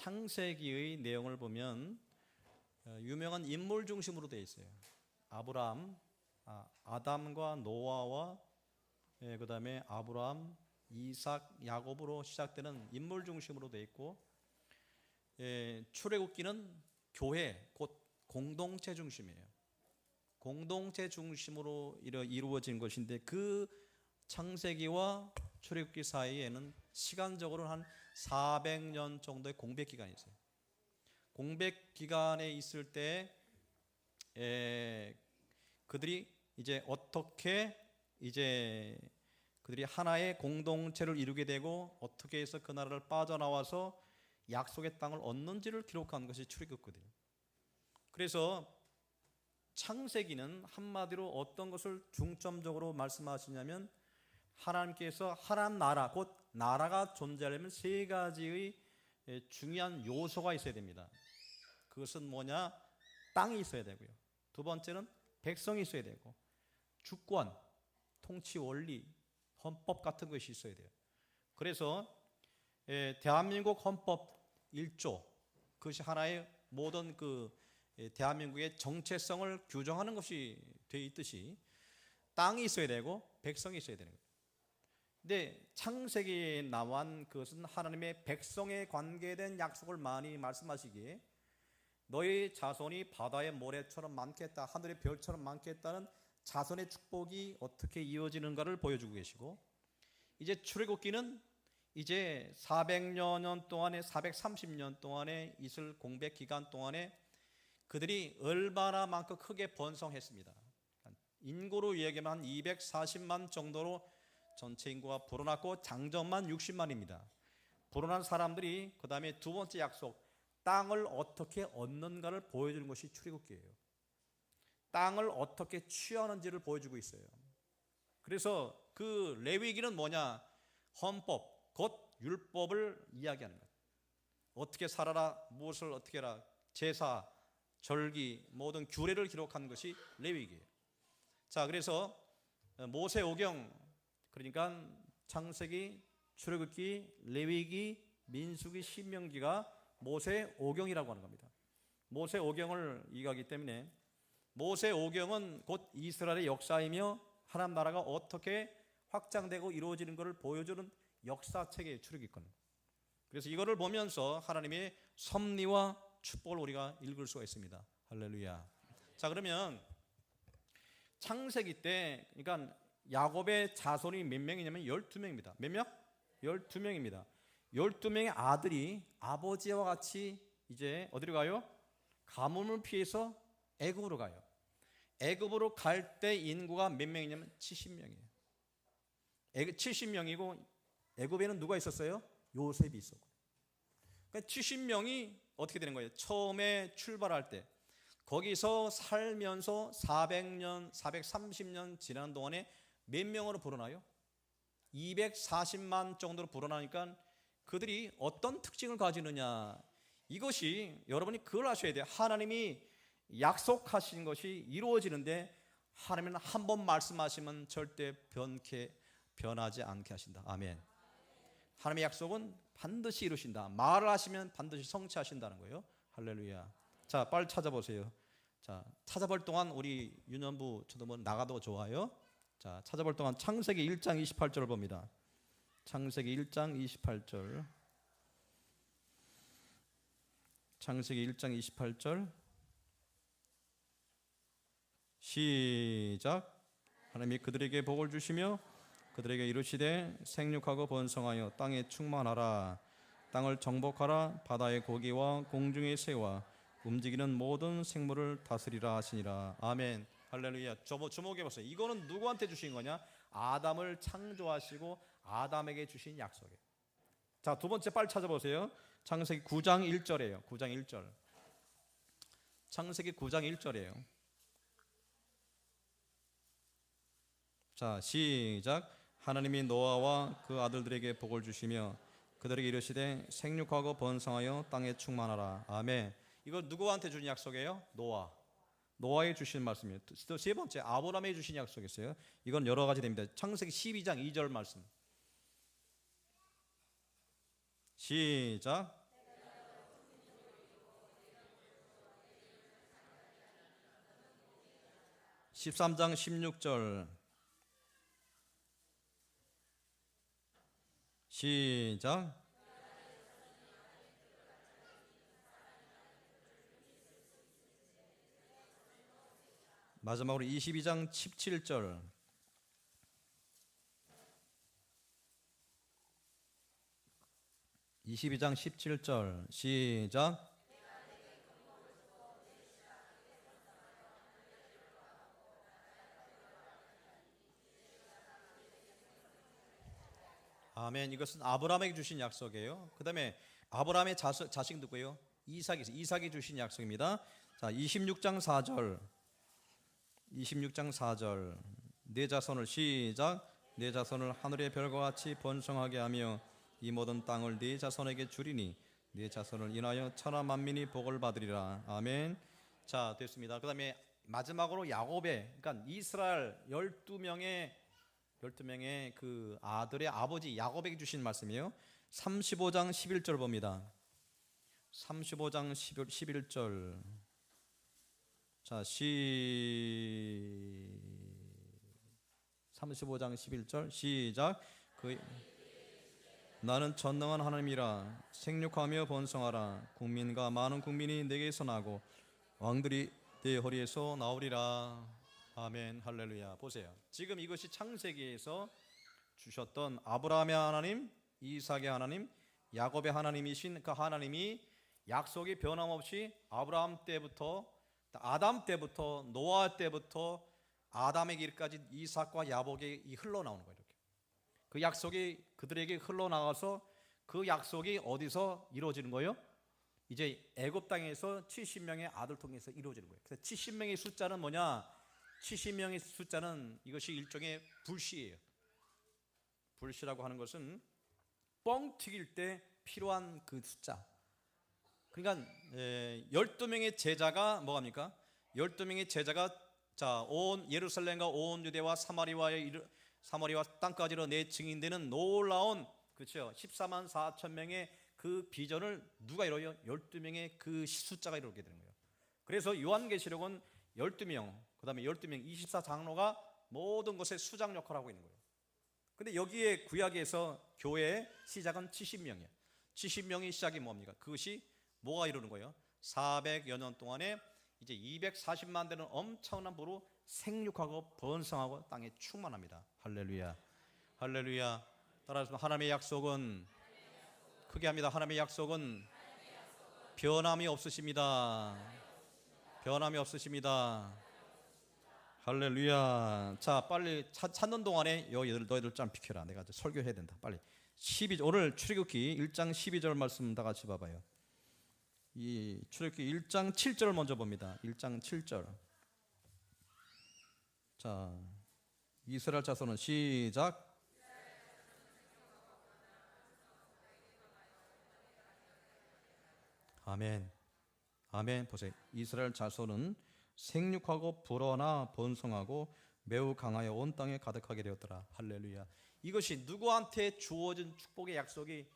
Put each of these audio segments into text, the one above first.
창세기의 내용을 보면 유명한 인물 중심으로 되어 있어요. 아브람, 아담과 노아와 그 다음에 아브람, 이삭, 야곱으로 시작되는 인물 중심으로 되어 있고, 출애굽기는 교회, 곧 공동체 중심이에요. 공동체 중심으로 이루어진 것인데, 그 창세기와 출애굽기 사이에는 시간적으로 한 400년 정도의 공백 기간이 있어요. 공백 기간에 있을 때 그들이 이제 어떻게 그들이 하나의 공동체를 이루게 되고, 어떻게 해서 그 나라를 빠져나와서 약속의 땅을 얻는지를 기록한 것이 출애굽거든요. 그래서 창세기는 한마디로 어떤 것을 중점적으로 말씀하시냐면, 하나님께서 하나님 나라, 곧 나라가 존재하려면 세 가지의 중요한 요소가 있어야 됩니다. 그것은 뭐냐? 땅이 있어야 되고요. 두 번째는 백성이 있어야 되고, 주권, 통치 원리, 헌법 같은 것이 있어야 돼요. 그래서 대한민국 헌법 1조, 그것이 하나의 모든 대한민국의 정체성을 규정하는 것이 되어 있듯이 땅이 있어야 되고 백성이 있어야 되는 거예요. 근데 창세기에 나온 그것은 하나님의 백성에 관계된 약속을 많이 말씀하시기에, 너희 자손이 바다의 모래처럼 많겠다, 하늘의 별처럼 많겠다는 자손의 축복이 어떻게 이어지는가를 보여주고 계시고, 이제 출애굽기는 이제 400여 년 동안에 430년 동안에 있을 공백 기간 동안에 그들이 얼마나 많고 크게 번성했습니다. 인구로 이야기하면 한 240만 정도로 전체 인구가 불어났고, 장정만 60만입니다. 불어난 사람들이 그 다음에 두 번째 약속, 땅을 어떻게 얻는가를 보여주는 것이 출애굽기예요. 땅을 어떻게 취하는지를 보여주고 있어요. 그래서 그 레위기는 뭐냐? 헌법, 곧 율법을 이야기하는 것. 어떻게 살아라, 무엇을 어떻게 해라, 제사, 절기, 모든 규례를 기록한 것이 레위기예요. 자, 그래서 모세오경, 그러니까 창세기, 출애굽기, 레위기, 민수기, 신명기가 모세오경이라고 하는 겁니다. 모세오경을 이해하기 때문에 모세오경은 곧 이스라엘의 역사이며 하나님 나라가 어떻게 확장되고 이루어지는 것을 보여주는 역사책의 출애굽기권. 그래서 이거를 보면서 하나님의 섭리와 축복을 우리가 읽을 수가 있습니다. 할렐루야. 자, 그러면 창세기 때, 그러니까 야곱의 자손이 몇 명이냐면 12명입니다. 몇 명? 12명입니다. 12명의 아들이 아버지와 같이 이제 어디로 가요? 가뭄을 피해서 애굽으로 가요. 애굽으로 갈 때 인구가 몇 명이냐면 70명이에요. 70명이고 애굽에는 누가 있었어요? 요셉이 있었고. 그러니까 70명이 어떻게 되는 거예요? 처음에 출발할 때 거기서 살면서 400년, 430년 지난 동안에 몇 명으로 불어나요? 240만 정도로 불어나니까 그들이 어떤 특징을 가지느냐, 이것이 여러분이 그걸 아셔야 돼요. 하나님이 약속하신 것이 이루어지는데, 하나님은 한 번 말씀하시면 절대 변하지 않게 하신다. 아멘. 하나님의 약속은 반드시 이루신다. 말을 하시면 반드시 성취하신다는 거예요. 할렐루야. 자, 빨리 찾아보세요. 자, 찾아볼 동안 우리 유년부 저도 뭐 나가도 좋아요. 자, 찾아볼 동안 창세기 1장 28절을 봅니다. 창세기 1장 28절. 창세기 1장 28절. 시작. 하나님이 그들에게 복을 주시며 그들에게 이르시되 생육하고 번성하여 땅에 충만하라. 땅을 정복하라. 바다의 고기와 공중의 새와 움직이는 모든 생물을 다스리라 하시니라. 아멘. 할렐루야. 주목해 보세요. 이거는 누구한테 주신 거냐? 아담을 창조하시고 아담에게 주신 약속이에요. 자, 두 번째 빨리 찾아보세요. 창세기 9장 1절이에요. 9장 1절. 창세기 9장 1절이에요. 자, 시작. 하나님이 노아와 그 아들들에게 복을 주시며 그들에게 이르시되 생육하고 번성하여 땅에 충만하라. 아멘. 이거 누구한테 주신 약속이에요? 노아에 주신 말씀이에요. 또 세 번째, 아브라함에 주신 약속이 있어요. 이건 여러 가지 됩니다. 창세기 12장 2절 말씀. 시작. 13장 16절 시작. 마지막으로 22장 17절 22장 17절 시작. 아멘. 이것은 아브라함에게 주신 약속이에요. 그 다음에 아브라함의 자식 누구예요? 이삭이 주신 약속입니다. 자, 26장 4절 26장 4절 내 자손을 시작. 내 자손을 하늘의 별과 같이 번성하게 하며 이 모든 땅을 네 자손에게 주리니 네 자손을 인하여 천하 만민이 복을 받으리라. 아멘. 자, 됐습니다. 그 다음에 마지막으로 야곱의, 그러니까 이스라엘 12명의 그 아들의 아버지 야곱에게 주신 말씀이에요. 35장 11절 봅니다. 35장 11절 자, 35장 11절 시작. 나는 전능한 하나님이라 생육하며 번성하라. 국민과 많은 국민이 내게서 나고 왕들이 내 허리에서 나오리라. 아멘. 할렐루야. 보세요. 지금 이것이 창세기에서 주셨던 아브라함의 하나님, 이삭의 하나님, 야곱의 하나님이신 그 하나님이 약속이 변함없이 아브라함 때부터 아담 때부터 노아 때부터 아담에게 이르기까지 이삭과 야곱에게 흘러나오는 거예요. 이렇게. 그 약속이 그들에게 흘러나가서 그 약속이 어디서 이루어지는 거예요? 이제 애굽 땅에서 70명의 아들 통해서 이루어지는 거예요. 그래서 70명의 숫자는 뭐냐? 70명의 숫자는 이것이 일종의 불시예요. 불시라고 하는 것은 뻥 튀길 때 필요한 그 숫자. 그러니까 12명의 제자가 뭐합니까? 12명의 제자가 자, 온 예루살렘과 온 유대와 사마리아 땅까지로 내 증인되는 놀라운 그렇죠. 14만 4천 명의 그 비전을 누가 이루어요? 12명의 그 숫자가 이루게 되는 거예요. 그래서 요한계시록은 12명, 그다음에 12명 24장로가 모든 것에 수장 역할을 하고 있는 거예요. 근데 여기에 구약에서 교회의 시작은 70명이에요. 70명의 시작이 뭡니까? 그것이 뭐가 이루는 거예요? 400여 년 동안에 이제 240만 되는 엄청난 부로 생육하고 번성하고 땅에 충만합니다. 할렐루야. 할렐루야. 따라서 하나님의 약속은 크게 합니다. 하나님의 약속은 변함이 없으십니다. 변함이 없으십니다. 할렐루야. 자, 빨리 찾는 동안에 너희들 좀 비켜라. 내가 설교해야 된다. 빨리. 오늘 출애굽기 1장 12절 말씀 다 같이 봐봐요. 이 출애굽기 1장 7절을 먼저 봅니다. 1장 7절. 자, 이스라엘 자손은 시작. 아멘. 아멘. 보세요. 이스라엘 자손은 생육하고 불어나 번성하고 매우 강하여 온 땅에 가득하게 되었더라. 할렐루야. 이것이 누구한테 주어진 축복의 약속이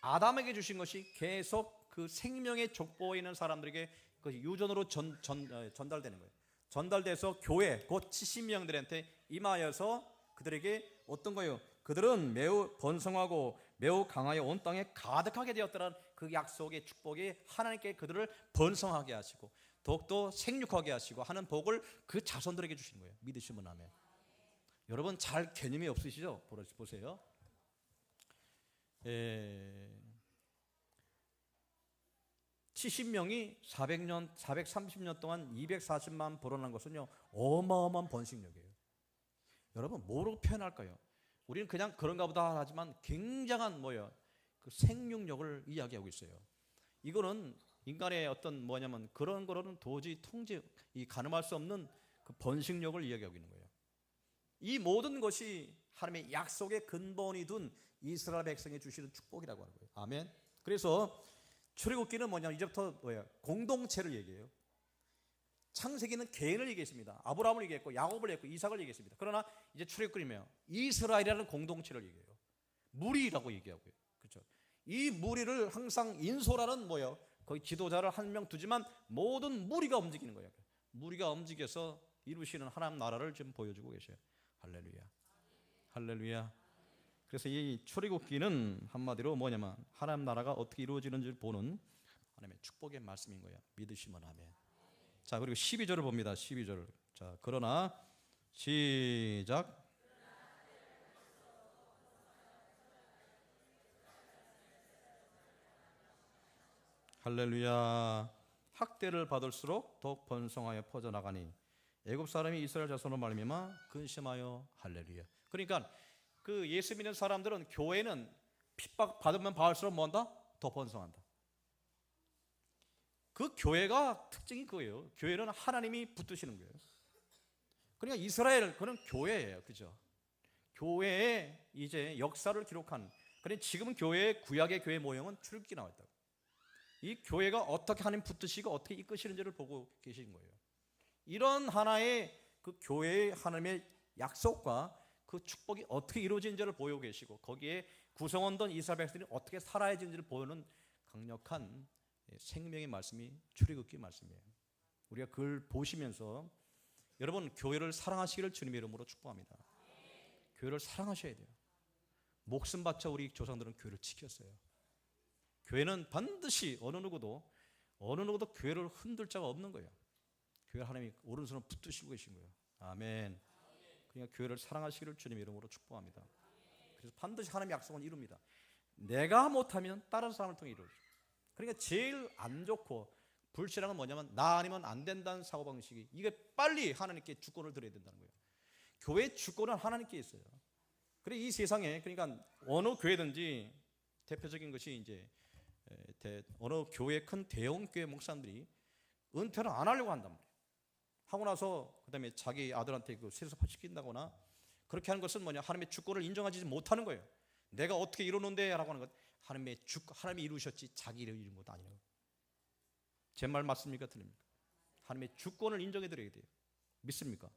아담에게 주신 것이 계속 그 생명의 족보에 있는 사람들에게 그 유전으로 전달되는 거예요. 전달돼서 교회 곧 70명들한테 임하여서 그들에게 어떤 거예요? 그들은 매우 번성하고 매우 강하여 온 땅에 가득하게 되었더라는 그 약속의 축복이 하나님께 그들을 번성하게 하시고 더욱더 생육하게 하시고 하는 복을 그 자손들에게 주시는 거예요. 믿으시면 아멘. 여러분 잘 개념이 없으시죠? 보세요. 70명이 400년, 430년 동안 240만 벌어난 것은요 어마어마한 번식력이에요. 여러분 뭐로 표현할까요? 우리는 그냥 그런가 보다 하지만 굉장한 그 생육력을 이야기하고 있어요. 이거는 인간의 어떤 뭐냐면 그런 거로는 도저히 가늠할 수 없는 그 번식력을 이야기하고 있는 거예요. 이 모든 것이 하나님의 약속의 근본이 둔 이스라엘 백성에 주시는 축복이라고 하는 거예요. 아멘. 그래서 출애굽기는 뭐냐면 이제부터 공동체를 얘기해요. 창세기는 개인을 얘기했습니다. 아브라함을 얘기했고 야곱을 얘기했고 이삭을 얘기했습니다. 그러나 이제 출애굽기는 이스라엘이라는 공동체를 얘기해요. 무리라고 얘기하고요. 그렇죠? 이 무리를 항상 인소라는 거기 지도자를 한 명 두지만 모든 무리가 움직이는 거예요. 무리가 움직여서 이루시는 하나님 나라를 지금 보여주고 계셔요. 할렐루야. 할렐루야. 그래서 이 출애굽기는 한마디로 뭐냐면 하나님 나라가 어떻게 이루어지는지를 보는 하나님의 축복의 말씀인 거예요. 믿으시면 아멘. 자, 그리고 12절을 봅니다. 12절. 자, 그러나 시작. 할렐루야. 학대를 받을수록 더욱 번성하여 퍼져나가니 애굽 사람이 이스라엘 자손으로 말미암아 근심하여. 할렐루야. 그러니까 그 예수 믿는 사람들은 교회는 핍박 받으면 받을수록 뭔다? 더 번성한다. 그 교회가 특징이 그거예요. 교회는 하나님이 붙드시는 거예요. 그러니까 이스라엘 그는 교회예요. 그죠? 교회의 이제 역사를 기록한, 그러니까 지금은 교회의 구약의 교회 모형은 출애굽기 나와 있다고. 이 교회가 어떻게 하나님 붙드시고 어떻게 이끄시는지를 보고 계신 거예요. 이런 하나의 그 교회의 하나님의 약속과 그 축복이 어떻게 이루어진지를 보고 계시고, 거기에 구성원된 이스라엘 백성들이 어떻게 살아야 되는지를 보는 강력한 생명의 말씀이 출애굽기 말씀이에요. 우리가 그걸 보시면서 여러분 교회를 사랑하시기를 주님의 이름으로 축복합니다. 교회를 사랑하셔야 돼요. 목숨 바쳐 우리 조상들은 교회를 지켰어요. 교회는 반드시 어느 누구도 교회를 흔들 자가 없는 거예요. 교회 하나님이 오른손을 붙드시고 계신 거예요. 아멘. 그러니까 교회를 사랑하시기를 주님의 이름으로 축복합니다. 그래서 반드시 하나님의 약속은 이룹니다. 내가 못하면 다른 사람을 통해 이루어져요. 그러니까 제일 안 좋고 불신앙은 뭐냐면 나 아니면 안 된다는 사고방식이, 이게 빨리 하나님께 주권을 드려야 된다는 거예요. 교회의 주권은 하나님께 있어요. 그래 이 세상에, 그러니까 어느 교회든지 대표적인 것이 이제 어느 교회 큰 대형 교회 목사님들이 은퇴를 안 하려고 한단 말이에요. 하고 나서 그다음에 자기 아들한테 그 세습시킨다거나 그렇게 하는 것은 뭐냐, 하나님의 주권을 인정하지 못하는 거예요. 내가 어떻게 이루는데 라고 하는 것, 하나님이 이루셨지 자기 이루는 것도 아니에요. 제 말 맞습니까? 틀립니까? 하나님의 주권을 인정해 드려야 돼요. 믿습니까?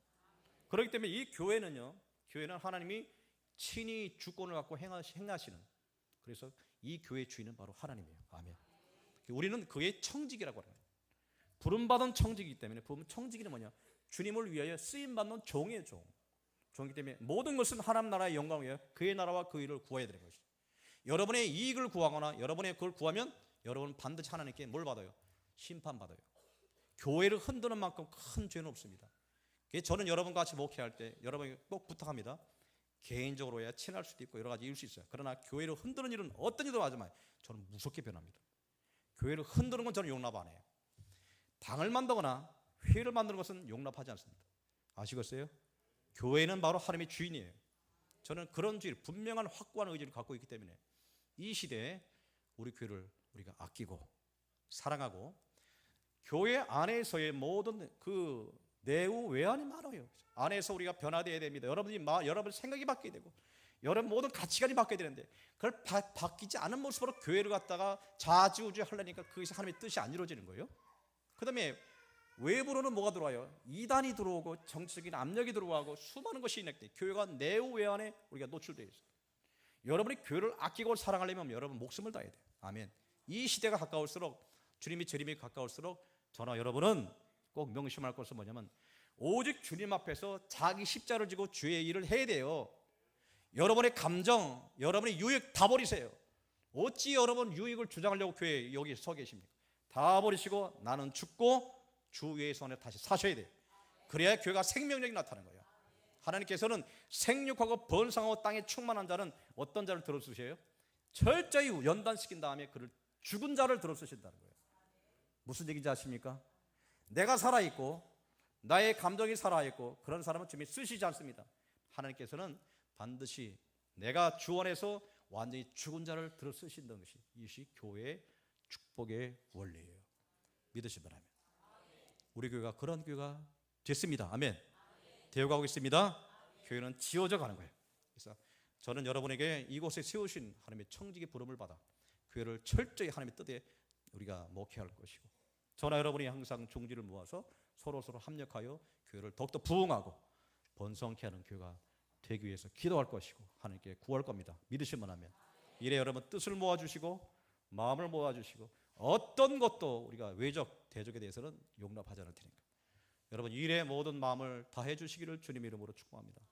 그렇기 때문에 이 교회는 하나님이 친히 주권을 갖고 행하시는, 그래서 이 교회의 주인은 바로 하나님이에요. 아멘. 우리는 그의 청직이라고 하는 거예요. 부름받은 청직이기 때문에, 청직이는 뭐냐? 주님을 위하여 쓰임받는 종이에요. 종이기 때문에 모든 것은 하나님 나라의 영광을 위하여 그의 나라와 그 일을 구해야 되는 것이죠. 여러분의 이익을 구하거나 여러분의 그걸 구하면 여러분은 반드시 하나님께 뭘 받아요? 심판받아요. 교회를 흔드는 만큼 큰 죄는 없습니다. 저는 여러분과 같이 목회할 때 여러분에게 꼭 부탁합니다. 개인적으로 해야 친할 수도 있고 여러 가지 이룰 수 있어요. 그러나 교회를 흔드는 일은 어떤 일도 하지 마요. 저는 무섭게 변합니다. 교회를 흔드는 건 저는 용납 안 해요. 당을 만들거나 회의를 만드는 것은 용납하지 않습니다. 아시겠어요? 교회는 바로 하나님의 주인이에요. 저는 그런 주의, 분명한 확고한 의지를 갖고 있기 때문에 이 시대에 우리 교회를 우리가 아끼고 사랑하고, 교회 안에서의 모든 그 내후 외환이 많아요. 안에서 우리가 변화되어야 됩니다. 여러분 생각이 바뀌어야 되고 여러분 모든 가치관이 바뀌어야 되는데, 그걸 바뀌지 않은 모습으로 교회를 갖다가 좌지우지 하려니까 그것이 하나님의 뜻이 안 이루어지는 거예요. 그 다음에 외부로는 뭐가 들어와요? 이단이 들어오고 정치적인 압력이 들어오고 수많은 것이 있는데 교회가 내후 외환에 우리가 노출되어 있어요. 여러분이 교회를 아끼고 사랑하려면 여러분 목숨을 다해야 돼요. 아멘. 이 시대가 가까울수록, 주님이 재림이 가까울수록 저나 여러분은 꼭 명심할 것은 뭐냐면 오직 주님 앞에서 자기 십자를 지고 주의 일을 해야 돼요. 여러분의 감정, 여러분의 유익 다 버리세요. 어찌 여러분 유익을 주장하려고 교회에 여기 서 계십니까? 다 버리시고 나는 죽고 주 위의 손에 다시 사셔야 돼요. 그래야 교회가 생명력이 나타나는 거예요. 하나님께서는 생육하고 번성하고 땅에 충만한 자는 어떤 자를 들어쓰셔요? 철저히 연단시킨 다음에 그를 죽은 자를 들어쓰신다는 거예요. 무슨 얘기인지 아십니까? 내가 살아있고 나의 감정이 살아있고 그런 사람은 주님이 쓰시지 않습니다. 하나님께서는 반드시 내가 주원해서 완전히 죽은 자를 들어쓰신다는 것이, 이것이 교회의 축복의 원리예요. 믿으시기 바랍니다. 우리 교회가 그런 교회가 됐습니다. 아멘. 되어가고 있습니다. 교회는 지어져 가는 거예요. 그래서 저는 여러분에게 이곳에 세우신 하나님의 청직의 부름을 받아 교회를 철저히 하나님의 뜻에 우리가 목회할 것이고, 저나 여러분이 항상 종지를 모아서 서로 합력하여 교회를 더욱더 부흥하고 번성케 하는 교회가 되기 위해서 기도할 것이고 하나님께 구할 겁니다. 믿으시면 하면 이래 여러분 뜻을 모아주시고 마음을 모아주시고 어떤 것도 우리가 외적 대적에 대해서는 용납하지 않을 테니까 여러분 일에 모든 마음을 다해 주시기를 주님 이름으로 축복합니다.